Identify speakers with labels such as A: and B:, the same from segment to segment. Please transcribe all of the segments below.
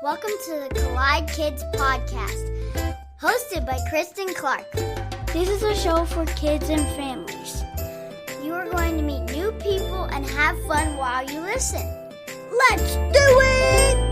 A: Welcome to the Collide Kids Podcast, hosted by Christen Clark. This is a show for kids and families. You are going to meet new people and have fun while you listen. Let's do it!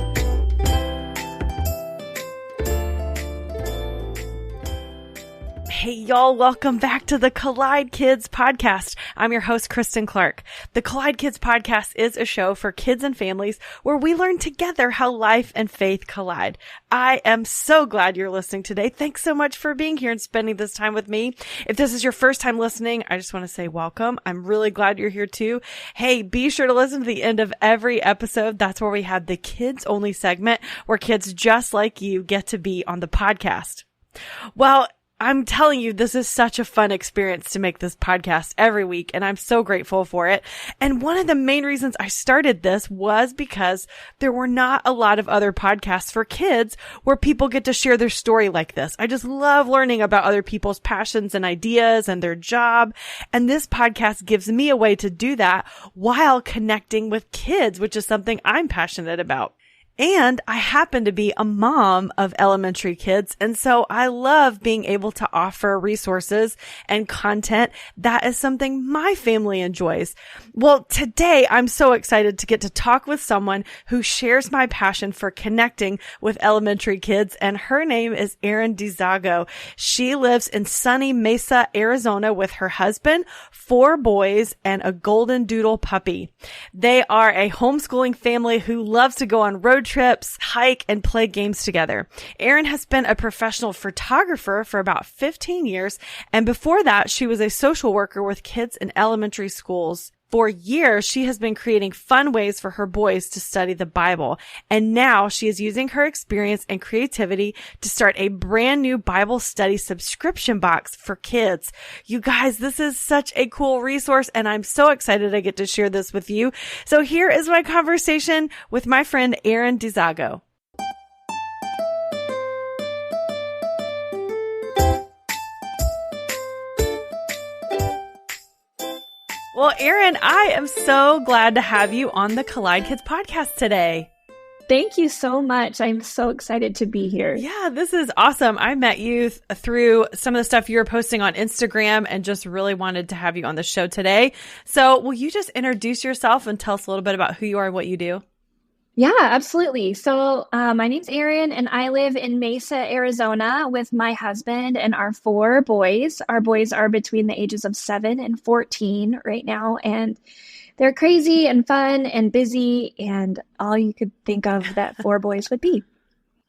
B: Hey y'all, welcome back to the Collide Kids Podcast. I'm your host, Christen Clark. The Collide Kids Podcast is a show for kids and families where we learn together how life and faith collide. I am so glad you're listening today. Thanks so much for being here and spending this time with me. If this is your first time listening, I just want to say welcome. I'm really glad you're here too. Hey, be sure to listen to the end of every episode. That's where we have the kids only segment where kids just like you get to be on the podcast. Well, I'm telling you, this is such a fun experience to make this podcast every week, and I'm so grateful for it. And one of the main reasons I started this was because there were not a lot of other podcasts for kids where people get to share their story like this. I just love learning about other people's passions and ideas and their job. And this podcast gives me a way to do that while connecting with kids, which is something I'm passionate about. And I happen to be a mom of elementary kids. And so I love being able to offer resources and content that is something my family enjoys. Well, today I'm so excited to get to talk with someone who shares my passion for connecting with elementary kids. And her name is Erin Dezago. She lives in sunny Mesa, Arizona with her husband, 4 boys, and a golden doodle puppy. They are a homeschooling family who loves to go on road trips, hike, and play games together. Erin has been a professional photographer for about 15 years, and before that, she was a social worker with kids in elementary schools. For years, she has been creating fun ways for her boys to study the Bible, and now she is using her experience and creativity to start a brand new Bible study subscription box for kids. You guys, this is such a cool resource, and I'm so excited I get to share this with you. So here is my conversation with my friend Erin Dezago. Well, Erin, I am so glad to have you on the Collide Kids Podcast today.
C: Thank you so much. I'm so excited to be here.
B: Yeah, this is awesome. I met you through some of the stuff you were posting on Instagram and just really wanted to have you on the show today. So will you just introduce yourself and tell us a little bit about who you are and what you do?
C: Yeah, absolutely. So my name's Erin, and I live in Mesa, Arizona with my husband and our 4 boys. Our boys are between the ages of 7 and 14 right now, and they're crazy and fun and busy and all you could think of that 4 boys would be.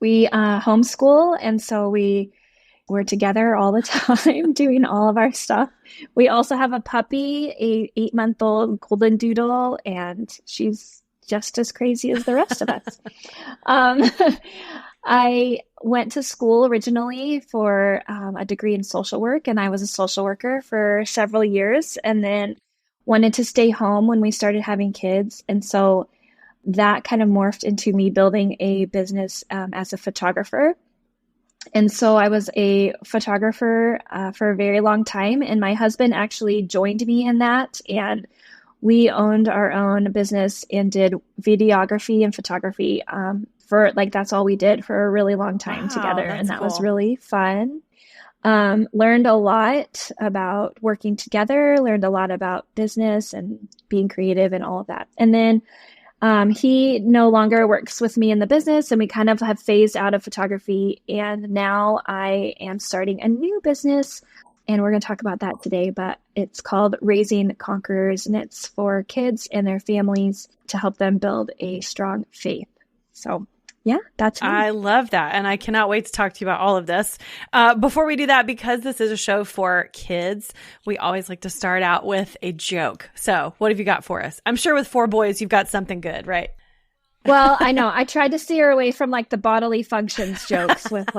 C: We homeschool, and so we're together all the time doing all of our stuff. We also have a puppy, a 8-month-old golden doodle, and she's just as crazy as the rest of us. I went to school originally for a degree in social work, and I was a social worker for several years, and then wanted to stay home when we started having kids. And so that kind of morphed into me building a business as a photographer. And so I was a photographer for a very long time, and my husband actually joined me in that, and we owned our own business and did videography and photography for that's all we did for a really long time together. And that was really fun. Learned a lot about working together, learned a lot about business and being creative and all of that. And then he no longer works with me in the business, and we kind of have phased out of photography. And now I am starting a new business, and we're going to talk about that today, but it's called Raising Conquerors, and it's for kids and their families to help them build a strong faith. So yeah, that's me.
B: I love that. And I cannot wait to talk to you about all of this. Before we do that, because this is a show for kids, we always like to start out with a joke. So what have you got for us? I'm sure with 4 boys, you've got something good, right?
C: Well, I know. I tried to steer away from the bodily functions jokes with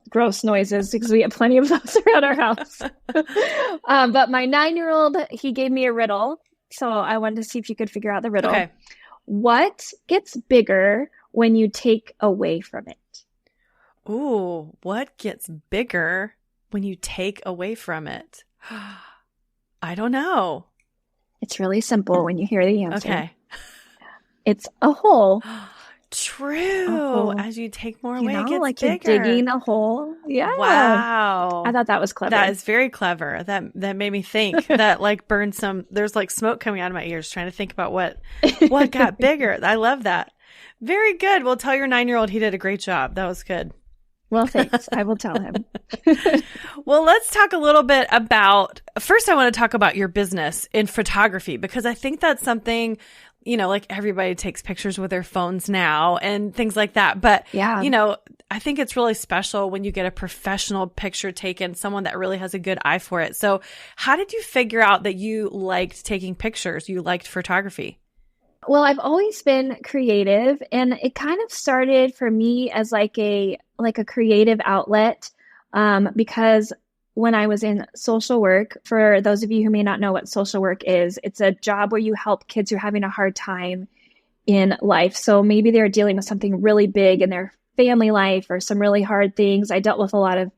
C: gross noises, because we have plenty of those around our house. But my 9-year-old, he gave me a riddle. So I wanted to see if you could figure out the riddle.
B: Okay.
C: What gets bigger when you take away from it?
B: Ooh, what gets bigger when you take away from it? I don't know.
C: It's really simple when you hear the answer.
B: Okay.
C: It's a hole.
B: True. As you take more away, it gets
C: like
B: bigger.
C: You're digging a hole. Yeah.
B: Wow.
C: I thought that was clever.
B: That is very clever. That made me think. That like burned some. There's like smoke coming out of my ears trying to think about what got bigger. I love that. Very good. Well, tell your 9-year-old he did a great job. That was good.
C: Well, thanks. I will tell him.
B: Well, let's talk a little bit about, first I want to talk about your business in photography, because I think that's something, like everybody takes pictures with their phones now and things like that. But, I think it's really special when you get a professional picture taken, someone that really has a good eye for it. So how did you figure out that you liked taking pictures? You liked photography?
C: Well, I've always been creative, and it kind of started for me as like a creative outlet, because when I was in social work, for those of you who may not know what social work is, it's a job where you help kids who are having a hard time in life. So maybe they're dealing with something really big in their family life or some really hard things. I dealt with a lot of,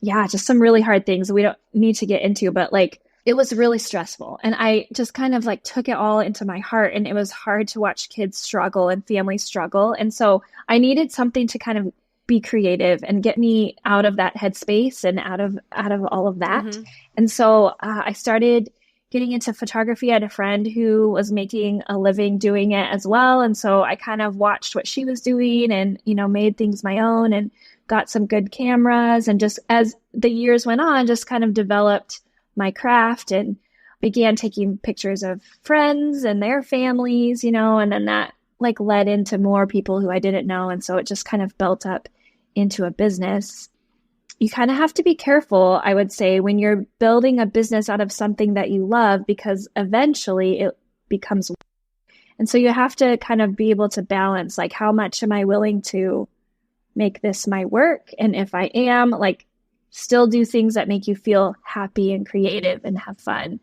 C: just some really hard things we don't need to get into, but like, it was really stressful. And I just kind of like took it all into my heart, and it was hard to watch kids struggle and families struggle. And so I needed something to kind of be creative and get me out of that headspace and out of all of that. Mm-hmm. And so I started getting into photography. I had a friend who was making a living doing it as well. And so I kind of watched what she was doing and, made things my own and got some good cameras. And just as the years went on, just kind of developed my craft and began taking pictures of friends and their families, and then that like led into more people who I didn't know. And so it just kind of built up into a business. You kind of have to be careful, I would say, when you're building a business out of something that you love, because eventually it becomes work. And so you have to kind of be able to balance, like, how much am I willing to make this my work? And if I am, like, still do things that make you feel happy and creative and have fun.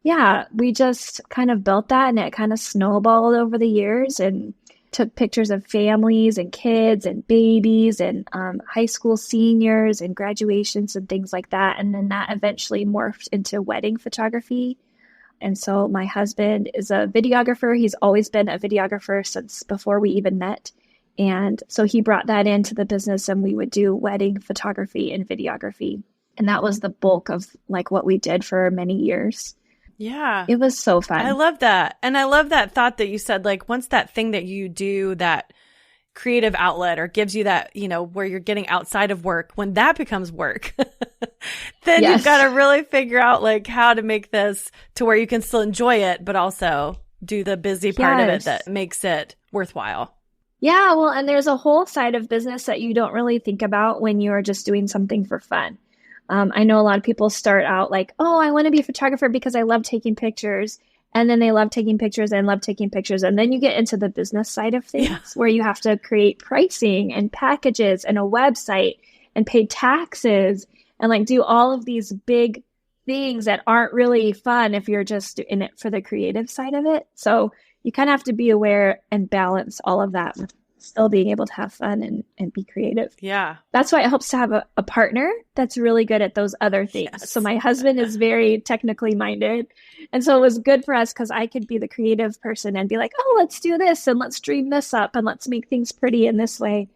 C: Yeah, we just kind of built that, and it kind of snowballed over the years, and took pictures of families and kids and babies and high school seniors and graduations and things like that. And then that eventually morphed into wedding photography. And so my husband is a videographer. He's always been a videographer since before we even met. And so he brought that into the business, and we would do wedding photography and videography. And that was the bulk of like what we did for many years.
B: Yeah.
C: It was so fun.
B: I love that. And I love that thought that you said, like, once that thing that you do, that creative outlet, or gives you that, where you're getting outside of work, when that becomes work, then You've got to really figure out like how to make this to where you can still enjoy it, but also do the busy part of it that makes it worthwhile.
C: Yeah. Well, and there's a whole side of business that you don't really think about when you're just doing something for fun. I know a lot of people start out like, oh, I want to be a photographer because I love taking pictures. And then they love taking pictures and love taking pictures. And then you get into the business side of things where you have to create pricing and packages and a website and pay taxes and like do all of these big things that aren't really fun if you're just in it for the creative side of it. So you kind of have to be aware and balance all of that with still being able to have fun and be creative.
B: Yeah.
C: That's why it helps to have a partner that's really good at those other things. Yes. So my husband is very technically minded. And so it was good for us because I could be the creative person and be like, oh, let's do this and let's dream this up and let's make things pretty in this way.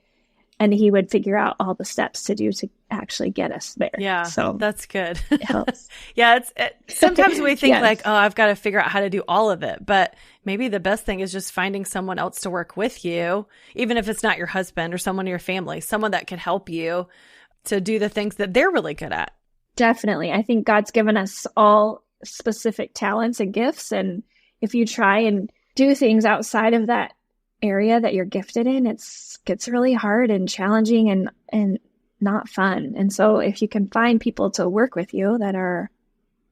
C: And he would figure out all the steps to do to actually get us there.
B: Yeah.
C: So
B: that's good.
C: It helps.
B: Yeah. Sometimes we think like, oh, I've got to figure out how to do all of it. But maybe the best thing is just finding someone else to work with you, even if it's not your husband or someone in your family, someone that can help you to do the things that they're really good at.
C: Definitely. I think God's given us all specific talents and gifts. And if you try and do things outside of that area that you're gifted in, it gets really hard and challenging and not fun. And so if you can find people to work with you that are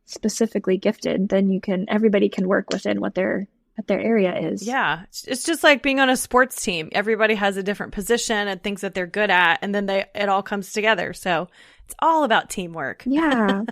C: specifically gifted, then everybody can work within what their area is.
B: Yeah. It's just like being on a sports team. Everybody has a different position and things that they're good at, and then it all comes together. So it's all about teamwork.
C: Yeah.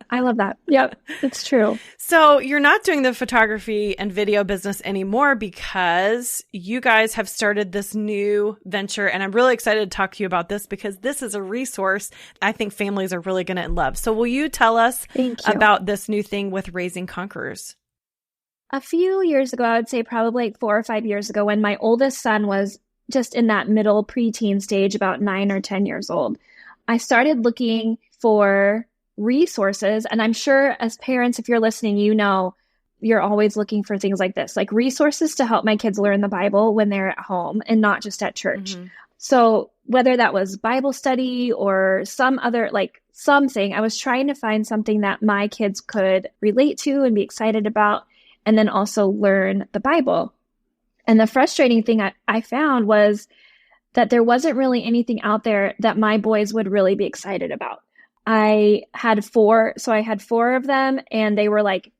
C: I love that. Yep, it's true.
B: So you're not doing the photography and video business anymore because you guys have started this new venture. And I'm really excited to talk to you about this because this is a resource I think families are really going to love. So will you tell us about this new thing with Raising Conquerors?
C: A few years ago, I would say probably like 4 or 5 years ago, when my oldest son was just in that middle preteen stage, about 9 or 10 years old, I started looking for resources. And I'm sure as parents, if you're listening, you know, you're always looking for things like this, like resources to help my kids learn the Bible when they're at home and not just at church. Mm-hmm. So whether that was Bible study or some other, like something, I was trying to find something that my kids could relate to and be excited about, and then also learn the Bible. And the frustrating thing I found was that there wasn't really anything out there that my boys would really be excited about. I had four of them, and they were like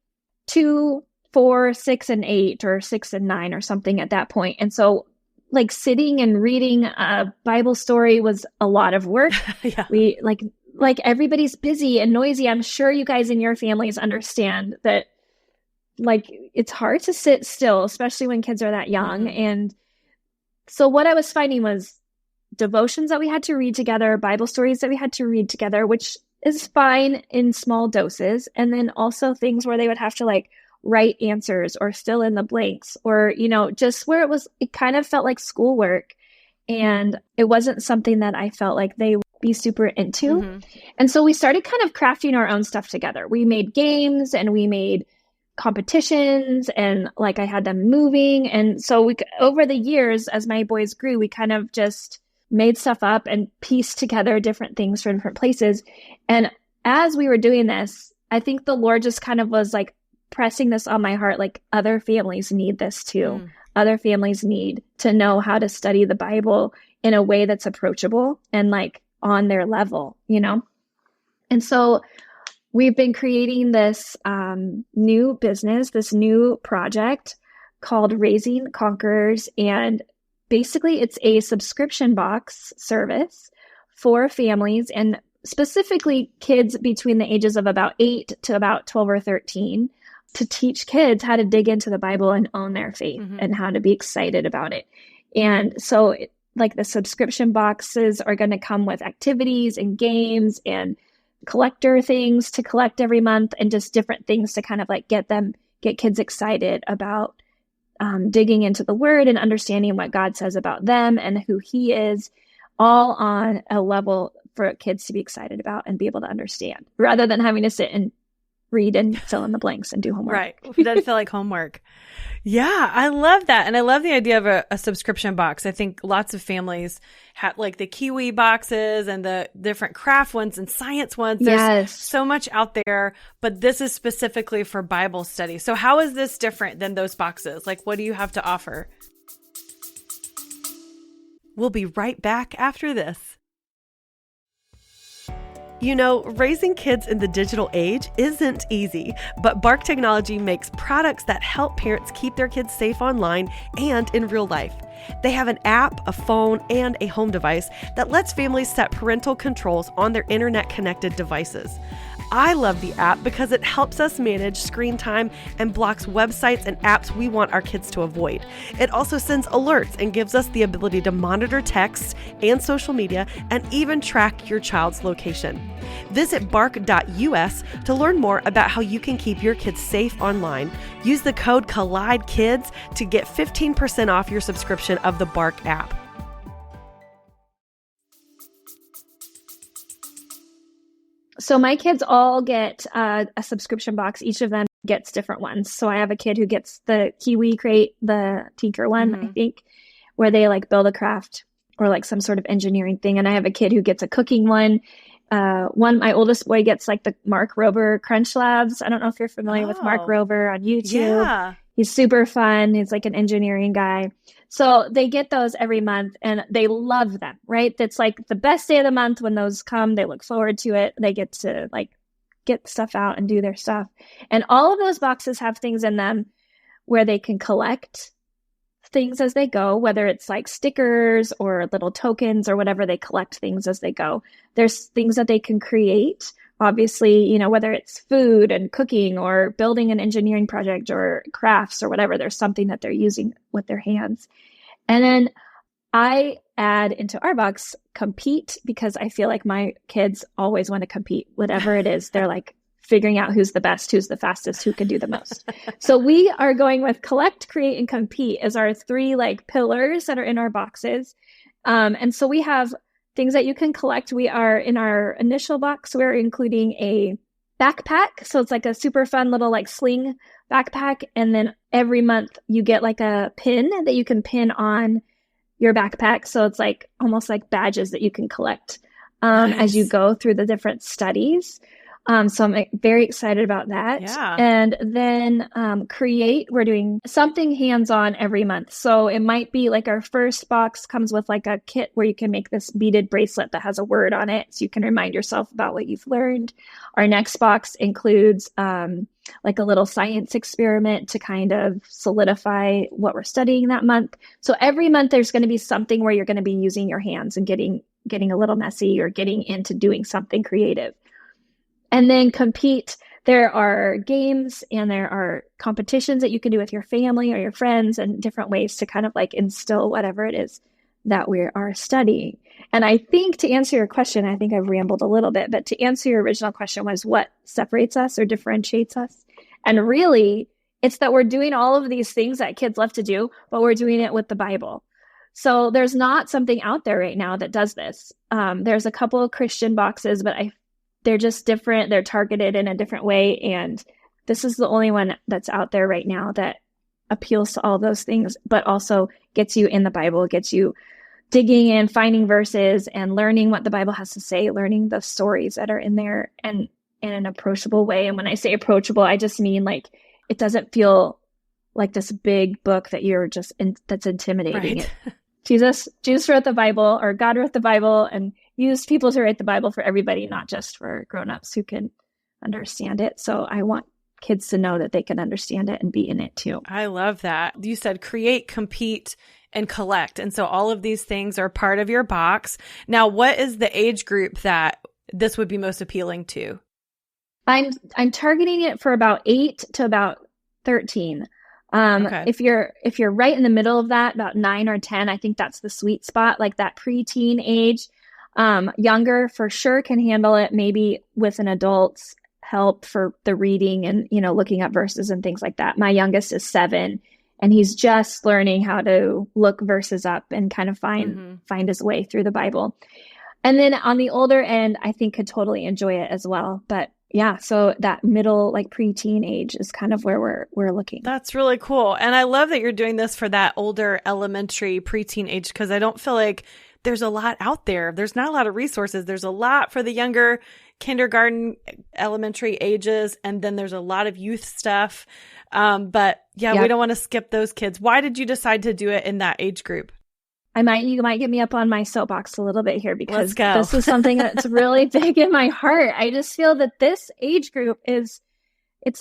C: 2, 4, 6, and 8, or 6 and 9 or something at that point. And so like sitting and reading a Bible story was a lot of work. Yeah. We like everybody's busy and noisy. I'm sure you guys in your families understand that, like, it's hard to sit still, especially when kids are that young. Mm-hmm. And so what I was finding was devotions that we had to read together, Bible stories that we had to read together, which is fine in small doses. And then also things where they would have to like write answers or fill in the blanks, or, you know, just where it kind of felt like schoolwork. And it wasn't something that I felt like they would be super into. Mm-hmm. And so we started kind of crafting our own stuff together. We made games and we made competitions, and like I had them moving. And so over the years, as my boys grew, we kind of just made stuff up and pieced together different things from different places. And as we were doing this, I think the Lord just kind of was like pressing this on my heart, like other families need this too. Mm. Other families need to know how to study the Bible in a way that's approachable and like on their level, you know? And so we've been creating this new business, this new project called Raising Conquerors. And basically it's a subscription box service for families, and specifically kids between the ages of about 8 to about 12 or 13, to teach kids how to dig into the Bible and own their faith, mm-hmm. and how to be excited about it. And so like the subscription boxes are going to come with activities and games and collector things to collect every month, and just different things to kind of like get kids excited about digging into the Word and understanding what God says about them and who He is, all on a level for kids to be excited about and be able to understand, rather than having to sit and read and fill in the blanks and do homework.
B: Right. It doesn't feel like homework. Yeah, I love that. And I love the idea of a subscription box. I think lots of families have like the Kiwi boxes and the different craft ones and science ones. There's so much out there, but this is specifically for Bible study. So how is this different than those boxes? Like, what do you have to offer? We'll be right back after this. You know, raising kids in the digital age isn't easy, but Bark Technology makes products that help parents keep their kids safe online and in real life. They have an app, a phone, and a home device that lets families set parental controls on their internet-connected devices. I love the app because it helps us manage screen time and blocks websites and apps we want our kids to avoid. It also sends alerts and gives us the ability to monitor texts and social media and even track your child's location. Visit bark.us to learn more about how you can keep your kids safe online. Use the code COLLIDEKIDS to get 15% off your subscription of the Bark app.
C: So my kids all get a subscription box. Each of them gets different ones. So I have a kid who gets the Kiwi Crate, the Tinker one, mm-hmm. I think, where they like build a craft or like some sort of engineering thing. And I have a kid who gets a cooking one. My oldest boy gets like the Mark Rober Crunch Labs. I don't know if you're familiar with Mark Rober on YouTube. Yeah. He's super fun. He's like an engineering guy. So they get those every month and they love them, right? That's like the best day of the month when those come. They look forward to it. They get to like get stuff out and do their stuff. And all of those boxes have things in them where they can collect things as they go, whether it's like stickers or little tokens or whatever. They collect things as they go. There's things that they can create. Obviously, you know, whether it's food and cooking or building an engineering project or crafts or whatever, there's something that they're using with their hands. And then I add into our box compete, because I feel like my kids always want to compete, whatever it is. They're like figuring out who's the best, who's the fastest, who can do the most. So we are going with collect, create, and compete as our 3 like pillars that are in our boxes. And so we have things that you can collect. We are in our initial box, we're including a backpack. So it's like a super fun little like sling backpack. And then every month you get like a pin that you can pin on your backpack. So it's like almost like badges that you can collect as you go through the different studies. So I'm very excited about that.
B: Yeah.
C: And then create, we're doing something hands-on every month. So it might be like our first box comes with like a kit where you can make this beaded bracelet that has a word on it. So you can remind yourself about what you've learned. Our next box includes like a little science experiment to kind of solidify what we're studying that month. So every month there's going to be something where you're going to be using your hands and getting a little messy or getting into doing something creative. And then compete, there are games and there are competitions that you can do with your family or your friends and different ways to kind of like instill whatever it is that we are studying. And I think to answer your question, I think I've rambled a little bit, but to answer your original question was what separates us or differentiates us. And really, it's that we're doing all of these things that kids love to do, but we're doing it with the Bible. So there's not something out there right now that does this. There's a couple of Christian boxes, but they're just different. They're targeted in a different way. And this is the only one that's out there right now that appeals to all those things, but also gets you in the Bible, gets you digging in, finding verses and learning what the Bible has to say, learning the stories that are in there and in an approachable way. And when I say approachable, I just mean like, it doesn't feel like this big book that you're just that's intimidating.
B: Right.
C: Jesus wrote the Bible, or God wrote the Bible and used people to write the Bible for everybody, not just for grownups who can understand it. So I want kids to know that they can understand it and be in it too.
B: I love that. You said create, compete, and collect. And so all of these things are part of your box. Now, what is the age group that this would be most appealing to?
C: I'm targeting it for about 8 to about 13.
B: Okay.
C: If you're right in the middle of that, about 9 or 10, I think that's the sweet spot, like that preteen age. Younger for sure can handle it, maybe with an adult's help for the reading and, looking up verses and things like that. My youngest is 7 and he's just learning how to look verses up and kind of find his way through the Bible. And then on the older end, I think could totally enjoy it as well. But yeah, so that middle, like preteen age is kind of where we're looking.
B: That's really cool. And I love that you're doing this for that older elementary preteen age, because I don't feel like there's a lot out there. There's not a lot of resources. There's a lot for the younger kindergarten, elementary ages, and then there's a lot of youth stuff. But yeah, we don't want to skip those kids. Why did you decide to do it in that age group?
C: You might get me up on my soapbox a little bit here, because
B: Let's go.
C: This is something that's really big in my heart. I just feel that this age group it's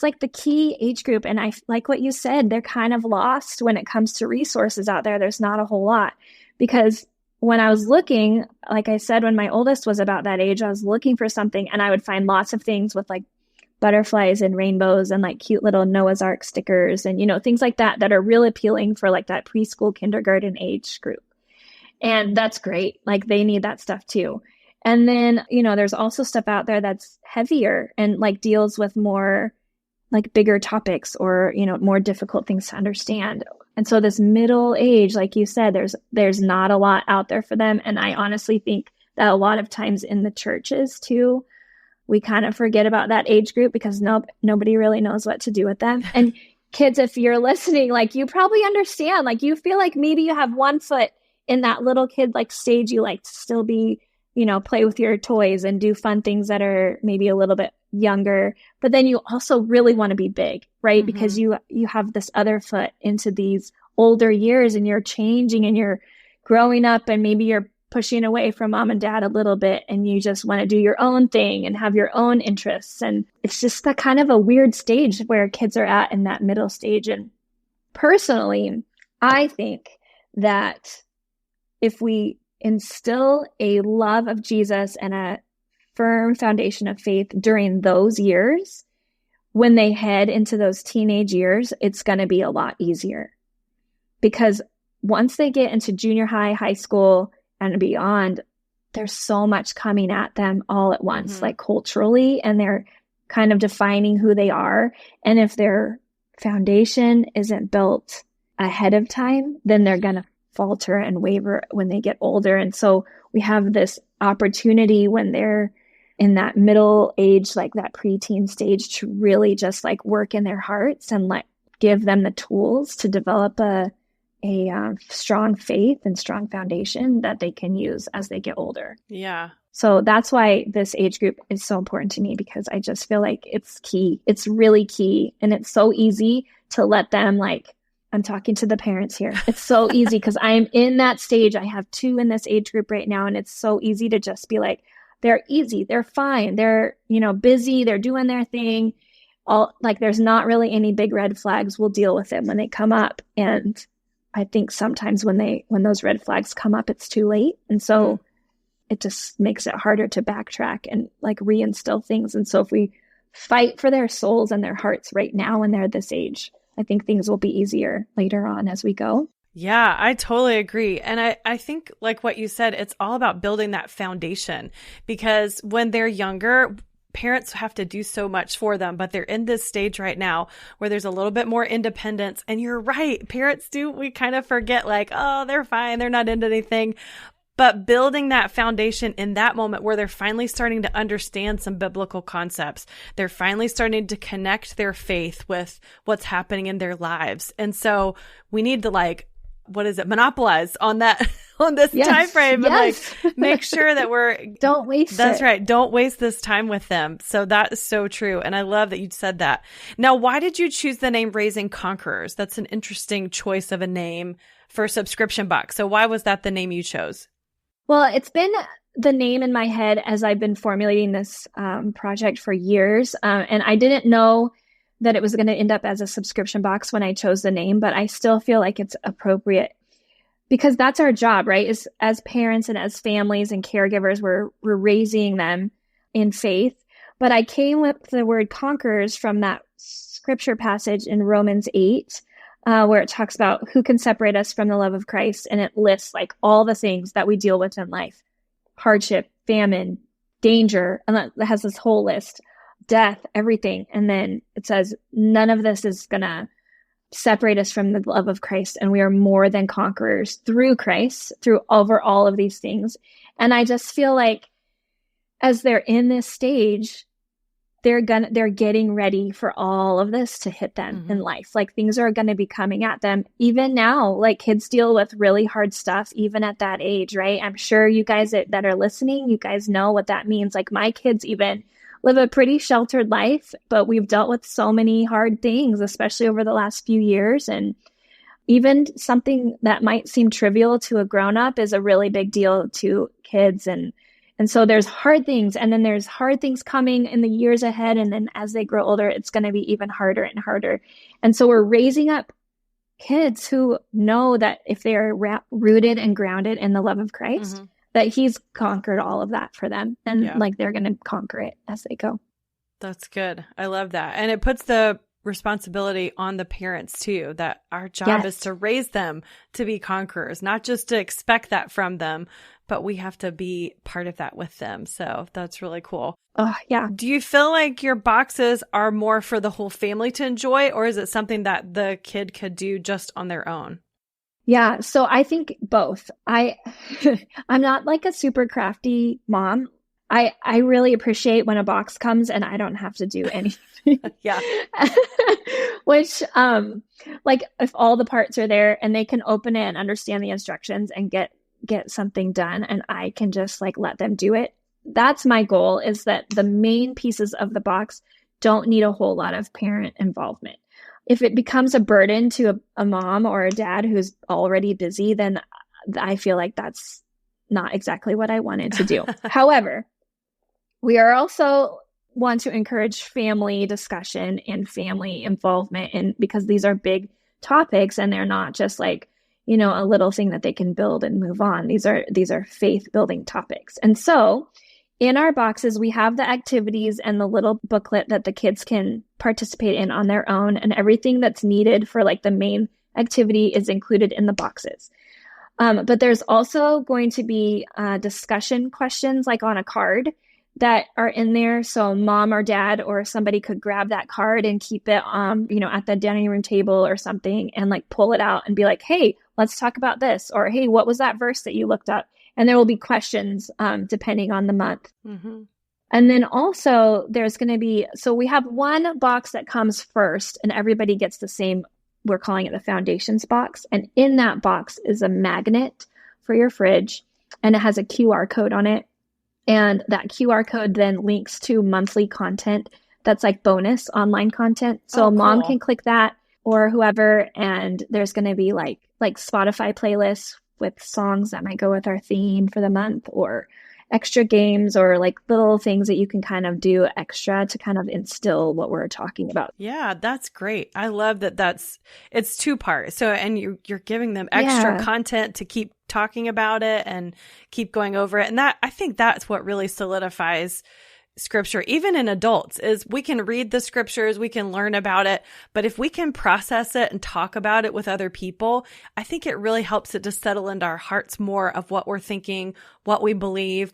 C: like the key age group. And I like what you said, they're kind of lost when it comes to resources out there. There's not a whole lot, because when I was looking, like I said, when my oldest was about that age, I was looking for something and I would find lots of things with like butterflies and rainbows and like cute little Noah's Ark stickers and, things like that are really appealing for like that preschool kindergarten age group. And that's great. Like they need that stuff too. And then, there's also stuff out there that's heavier and like deals with more like bigger topics or, more difficult things to understand. And so this middle age, like you said, there's not a lot out there for them. And I honestly think that a lot of times in the churches too, we kind of forget about that age group because nobody really knows what to do with them. And kids, if you're listening, like you probably understand, like you feel like maybe you have one foot in that little kid like stage, you like to still be, play with your toys and do fun things that are maybe a little bit younger, but then you also really want to be big, right? Because you have this other foot into these older years and you're changing and you're growing up and maybe you're pushing away from mom and dad a little bit and you just want to do your own thing and have your own interests. And it's just that kind of a weird stage where kids are at in that middle stage. And personally, I think that if we instill a love of Jesus and a firm foundation of faith during those years, when they head into those teenage years, it's going to be a lot easier. Because once they get into junior high, high school, and beyond, there's so much coming at them all at once, like culturally, and they're kind of defining who they are. And if their foundation isn't built ahead of time, then they're going to falter and waver when they get older. And so we have this opportunity when they're in that middle age, like that preteen stage, to really just like work in their hearts and give them the tools to develop a strong faith and strong foundation that they can use as they get older.
B: Yeah.
C: So that's why this age group is so important to me, because I just feel like it's key. It's really key. And it's so easy to let them, like, I'm talking to the parents here. It's so easy because I'm in that stage. I have 2 in this age group right now. And it's so easy to just be like, they're easy. They're fine. They're, busy. They're doing their thing. There's not really any big red flags. We'll deal with them when they come up. And I think sometimes when those red flags come up, it's too late. And so it just makes it harder to backtrack and like reinstill things. And so if we fight for their souls and their hearts right now when they're this age, I think things will be easier later on as we go.
B: Yeah, I totally agree. And I think like what you said, it's all about building that foundation, because when they're younger, parents have to do so much for them, but they're in this stage right now where there's a little bit more independence. And you're right. Parents we kind of forget like, oh, they're fine. They're not into anything. But building that foundation in that moment where they're finally starting to understand some biblical concepts, they're finally starting to connect their faith with what's happening in their lives. And so we need to monopolize on that, on this time frame and make sure that
C: don't waste
B: That's
C: it.
B: right. Don't waste this time with them. So that is so true. And I love that you said that. Now, why did you choose the name Raising Conquerors? That's an interesting choice of a name for a subscription box. So why was that the name you chose?
C: Well, it's been the name in my head as I've been formulating this project for years. And I didn't know that it was going to end up as a subscription box when I chose the name, but I still feel like it's appropriate because that's our job, right? Is as parents and as families and caregivers, we're raising them in faith. But I came with the word conquerors from that scripture passage in Romans 8, where it talks about who can separate us from the love of Christ. And it lists like all the things that we deal with in life: hardship, famine, danger. And that has this whole list, death, everything. And then it says, none of this is going to separate us from the love of Christ. And we are more than conquerors through Christ, through over all of these things. And I just feel like as they're in this stage, they're getting ready for all of this to hit them in life. Like things are going to be coming at them. Even now, like kids deal with really hard stuff, even at that age, right? I'm sure you guys that are listening, you guys know what that means. Like my kids even live a pretty sheltered life, but we've dealt with so many hard things, especially over the last few years. And even something that might seem trivial to a grown-up is a really big deal to kids. And so there's hard things, and then there's hard things coming in the years ahead. And then as they grow older, it's going to be even harder and harder. And so we're raising up kids who know that if they are rooted and grounded in the love of Christ, that he's conquered all of that for them. And like they're going to conquer it as they go.
B: That's good. I love that. And it puts the responsibility on the parents too, that our job is to raise them to be conquerors, not just to expect that from them, but we have to be part of that with them. So that's really cool.
C: Oh, yeah.
B: Do you feel like your boxes are more for the whole family to enjoy, or is it something that the kid could do just on their own?
C: Yeah. So I think both. I'm not like a super crafty mom. I really appreciate when a box comes and I don't have to do anything.
B: Yeah.
C: Which, like if all the parts are there and they can open it and understand the instructions and get something done, and I can just like let them do it. That's my goal, is that the main pieces of the box don't need a whole lot of parent involvement. If it becomes a burden to a mom or a dad who's already busy, then I feel like that's not exactly what I wanted to do. However, we are also want to encourage family discussion and family involvement, and because these are big topics and they're not just like, you know, a little thing that they can build and move on. These are faith building topics. And so in our boxes, we have the activities and the little booklet that the kids can participate in on their own, and everything that's needed for like the main activity is included in the boxes. But there's also going to be discussion questions like on a card that are in there. So mom or dad or somebody could grab that card and keep it, at the dining room table or something and like pull it out and be like, hey, let's talk about this. Or, hey, what was that verse that you looked up? And there will be questions depending on the month.
B: Mm-hmm.
C: And then also there's going to be, so we have one box that comes first and everybody gets the same, we're calling it the foundations box. And in that box is a magnet for your fridge and it has a QR code on it. And that QR code then links to monthly content that's like bonus online content. So mom can click that or whoever, and there's going to be like Spotify playlists with songs that might go with our theme for the month or extra games or like little things that you can kind of do extra to kind of instill what we're talking about.
B: Yeah, that's great. I love that it's 2-part. So, and you're giving them extra content to keep talking about it and keep going over it. And I think that's what really solidifies scripture, even in adults, is we can read the scriptures, we can learn about it, but if we can process it and talk about it with other people, I think it really helps it to settle into our hearts more of what we're thinking, what we believe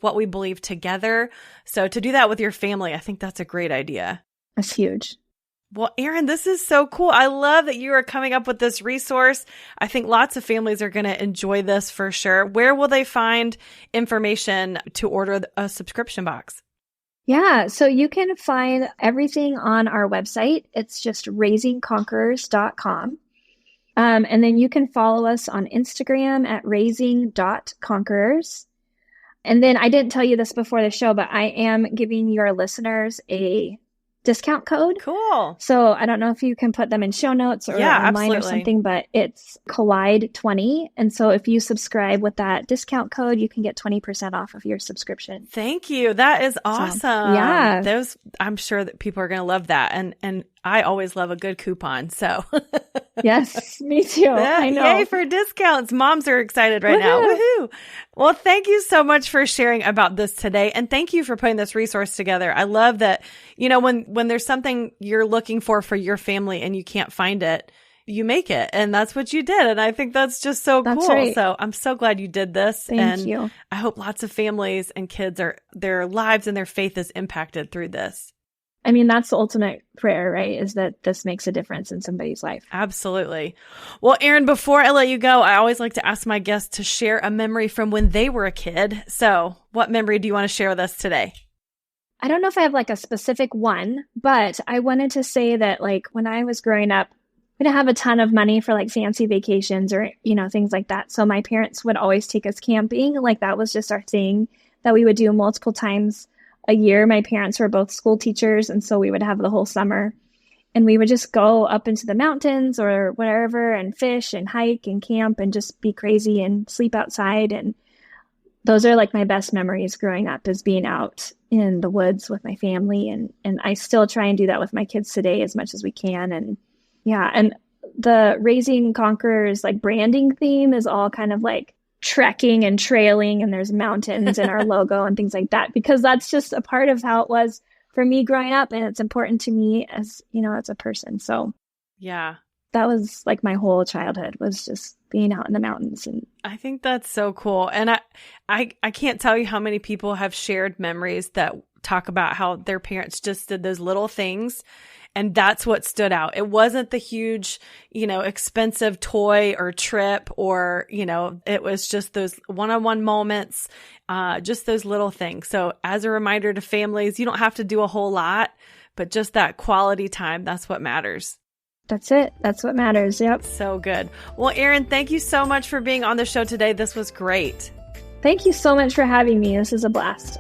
B: together. So to do that with your family, I think that's a great idea.
C: That's huge.
B: Well, Erin, this is so cool. I love that you are coming up with this resource. I think lots of families are going to enjoy this for sure. Where will they find information to order a subscription box?
C: Yeah, so you can find everything on our website. It's just raisingconquerors.com. And then you can follow us on Instagram at raising.conquerors. And then I didn't tell you this before the show, but I am giving your listeners a discount code.
B: Cool.
C: So I don't know if you can put them in show notes or online
B: absolutely.
C: Or something, but it's Collide20. And so if you subscribe with that discount code, you can get 20% off of your subscription.
B: Thank you. That is awesome.
C: So, yeah.
B: I'm sure that people are going to love that. And I always love a good coupon. So
C: yes, me too. I know.
B: Yay for discounts. Moms are excited right now. Woohoo. Well, thank you so much for sharing about this today. And thank you for putting this resource together. I love that, when there's something you're looking for your family and you can't find it, you make it. And that's what you did. And I think that's just so cool.
C: Right.
B: So I'm so glad you did this.
C: Thank you.
B: I hope lots of families and kids their lives and their faith is impacted through this.
C: I mean, that's the ultimate prayer, right? Is that this makes a difference in somebody's life.
B: Absolutely. Well, Erin, before I let you go, I always like to ask my guests to share a memory from when they were a kid. So what memory do you want to share with us today?
C: I don't know if I have like a specific one, but I wanted to say that like when I was growing up, we didn't have a ton of money for like fancy vacations or, things like that. So my parents would always take us camping. Like that was just our thing that we would do multiple times a year. My parents were both school teachers, and so we would have the whole summer. And we would just go up into the mountains or wherever and fish and hike and camp and just be crazy and sleep outside. And those are like my best memories growing up, is being out in the woods with my family. And I still try and do that with my kids today as much as we can. And yeah, and the Raising Conquerors like branding theme is all kind of like trekking and trailing, and there's mountains in our logo and things like that, because that's just a part of how it was for me growing up, and it's important to me as a person. So
B: yeah,
C: that was like my whole childhood, was just being out in the mountains. And
B: I think that's so cool. And I can't tell you how many people have shared memories that talk about how their parents just did those little things. And that's what stood out. It wasn't the huge, expensive toy or trip or, it was just those one-on-one moments, just those little things. So as a reminder to families, you don't have to do a whole lot, but just that quality time, that's what matters.
C: That's it. That's what matters. Yep.
B: So good. Well, Erin, thank you so much for being on the show today. This was great.
C: Thank you so much for having me. This is a blast.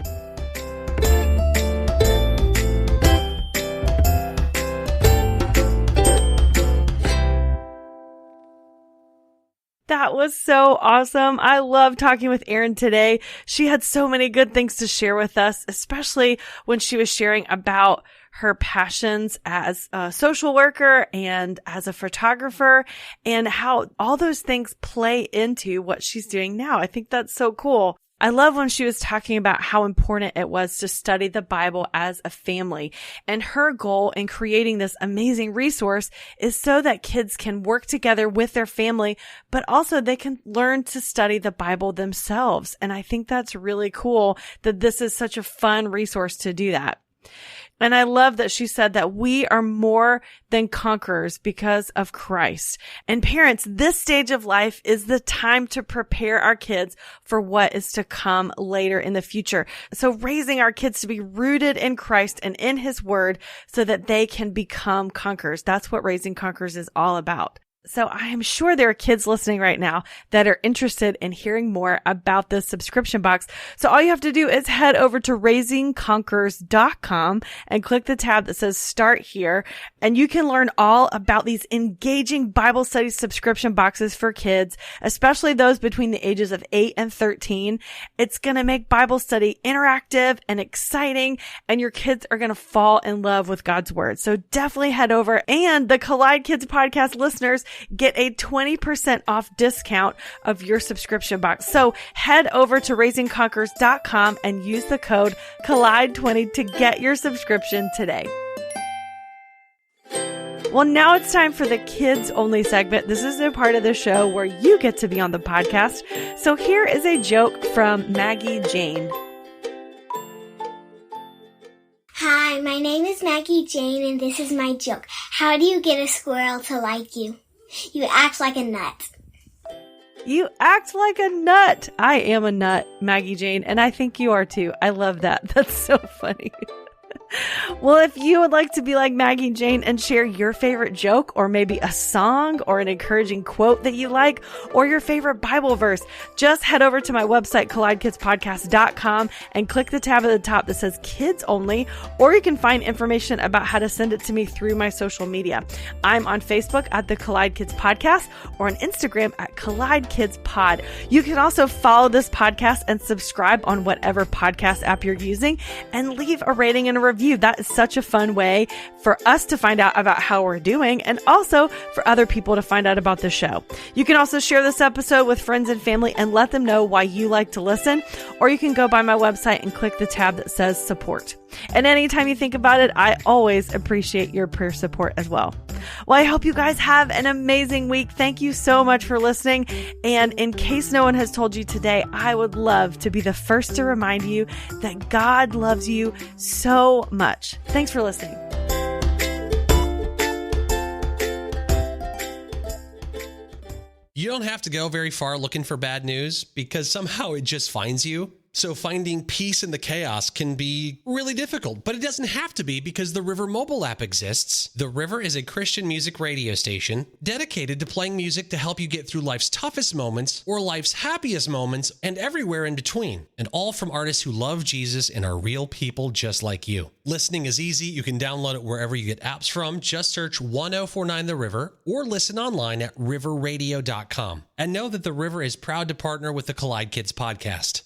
B: That was so awesome. I love talking with Erin today. She had so many good things to share with us, especially when she was sharing about her passions as a social worker and as a photographer, and how all those things play into what she's doing now. I think that's so cool. I love when she was talking about how important it was to study the Bible as a family. And her goal in creating this amazing resource is so that kids can work together with their family, but also they can learn to study the Bible themselves. And I think that's really cool that this is such a fun resource to do that. And I love that she said that we are more than conquerors because of Christ. And parents, this stage of life is the time to prepare our kids for what is to come later in the future. So raising our kids to be rooted in Christ and in His Word so that they can become conquerors. That's what Raising Conquerors is all about. So I am sure there are kids listening right now that are interested in hearing more about this subscription box. So all you have to do is head over to raisingconquerors.com and click the tab that says Start Here. And you can learn all about these engaging Bible study subscription boxes for kids, especially those between the ages of 8 and 13. It's going to make Bible study interactive and exciting, and your kids are going to fall in love with God's Word. So definitely head over. And the Collide Kids podcast listeners get a 20% off discount of your subscription box. So head over to raisingconquerors.com and use the code Collide20 to get your subscription today. Well, now it's time for the kids only segment. This is a part of the show where you get to be on the podcast. So here is a joke from Maggie Jane.
A: Hi, my name is Maggie Jane, and this is my joke. How do you get a squirrel to like you? You act like a nut.
B: You act like a nut. I am a nut, Maggie Jane, and I think you are too. I love that. That's so funny. Well, if you would like to be like Maggie Jane and share your favorite joke or maybe a song or an encouraging quote that you like or your favorite Bible verse, just head over to my website, collidekidspodcast.com, and click the tab at the top that says Kids Only, or you can find information about how to send it to me through my social media. I'm on Facebook at the Collide Kids Podcast or on Instagram at Collide Kids Pod. You can also follow this podcast and subscribe on whatever podcast app you're using and leave a rating and a review. That is such a fun way for us to find out about how we're doing and also for other people to find out about the show. You can also share this episode with friends and family and let them know why you like to listen, or you can go by my website and click the tab that says support. And anytime you think about it, I always appreciate your prayer support as well. Well, I hope you guys have an amazing week. Thank you so much for listening. And in case no one has told you today, I would love to be the first to remind you that God loves you so much. Thanks for listening.
D: You don't have to go very far looking for bad news because somehow it just finds you. So finding peace in the chaos can be really difficult, but it doesn't have to be because the River mobile app exists. The River is a Christian music radio station dedicated to playing music to help you get through life's toughest moments or life's happiest moments and everywhere in between. And all from artists who love Jesus and are real people just like you. Listening is easy. You can download it wherever you get apps from. Just search 1049 The River or listen online at riverradio.com. And know that The River is proud to partner with the Collide Kids podcast.